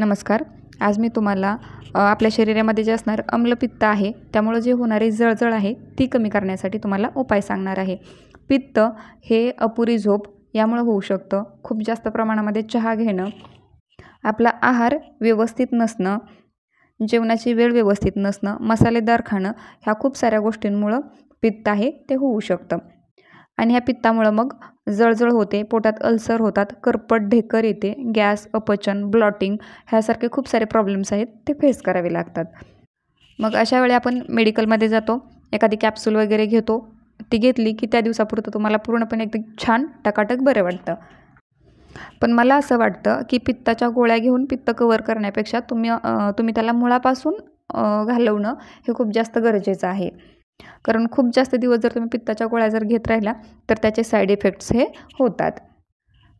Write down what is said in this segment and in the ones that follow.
नमस्कार. आज मी तुम्हाला आपल्या शरीरामध्ये जे असणारं अम्लपित्त आहे त्यामुळं जे होणारी जळजळ आहे ती कमी करण्यासाठी तुम्हाला उपाय सांगणार आहे. पित्त हे अपुरी झोप यामुळे होऊ शकतं. खूप जास्त प्रमाणामध्ये चहा घेणं, आपला आहार व्यवस्थित नसणं, जेवणाची वेळ व्यवस्थित नसणं, मसालेदार खाणं, ह्या खूप साऱ्या गोष्टींमुळं पित्त आहे ते होऊ शकतं. आणि ह्या पित्तामुळं मग जळजळ होते, पोटात अल्सर होतात, करपट ढेकर येते, गॅस, अपचन, ब्लॉटिंग ह्यासारखे खूप सारे प्रॉब्लेम्स आहेत ते फेस करावे लागतात. मग अशा वेळी आपण मेडिकलमध्ये जातो, एखादी कॅप्सूल वगैरे घेतो. ती घेतली की त्या दिवसापुरतं तुम्हाला पूर्णपणे एकदम छान टकाटक बरं वाटतं. पण मला असं वाटतं की पित्ताच्या गोळ्या घेऊन पित्त कव्हर करण्यापेक्षा तुम्ही त्याला मुळापासून घालवणं हे खूप जास्त गरजेचं आहे. कारण खूप जास्त दिवस जर तुम्ही पित्ताच्या गोळ्या जर घेत राहिला तर त्याचे साईड इफेक्ट्स हे होतात.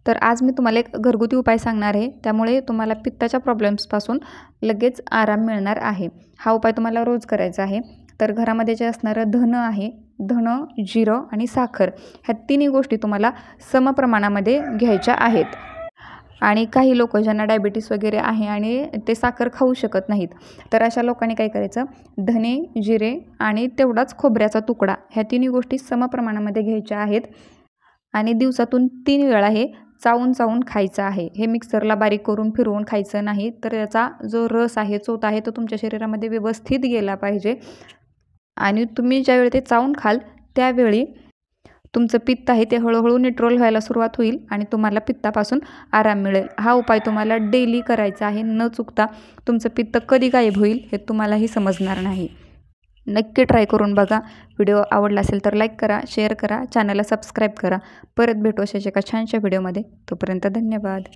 तर आज मी तुम्हाला एक घरगुती उपाय सांगणार आहे, त्यामुळे तुम्हाला पित्ताच्या प्रॉब्लेम्सपासून लगेच आराम मिळणार आहे. हा उपाय तुम्हाला रोज करायचा आहे. तर घरामध्ये जे असणारं धनं आहे, धनं, जिरं आणि साखर ह्या तिन्ही गोष्टी तुम्हाला समप्रमाणामध्ये घ्यायच्या आहेत. आणि काही लोक ज्यांना डायबिटीस वगैरे आहे आणि ते साखर खाऊ शकत नाहीत, तर अशा लोकांनी काय करायचं, धने, जिरे आणि तेवढाच खोबऱ्याचा तुकडा ह्या तिन्ही गोष्टी समप्रमाणामध्ये घ्यायच्या आहेत. आणि दिवसातून 3 वेळा हे चावून चावून खायचं आहे. हे मिक्सरला बारीक करून फिरवून खायचं नाही, तर त्याचा जो रस आहे, चोथ आहे, तो तुमच्या शरीरामध्ये व्यवस्थित गेला पाहिजे. आणि तुम्ही ज्यावेळी ते चावून खाल त्यावेळी तुमचं पित्त आहे ते हळूहळू निट्रोल व्हायला सुरुवात होईल आणि तुम्हाला पित्तापासून आराम मिळेल. हा उपाय तुम्हाला डेली करायचा आहे. न चुकता तुमचं पित्त कधी गायब होईल हे तुम्हालाही समजणार नाही. नक्की ट्राय करून बघा. व्हिडिओ आवडला असेल तर लाईक करा, शेअर करा, चॅनलला सबस्क्राईब करा. परत भेटू अशाच एका छानशा व्हिडिओमध्ये. तोपर्यंत धन्यवाद.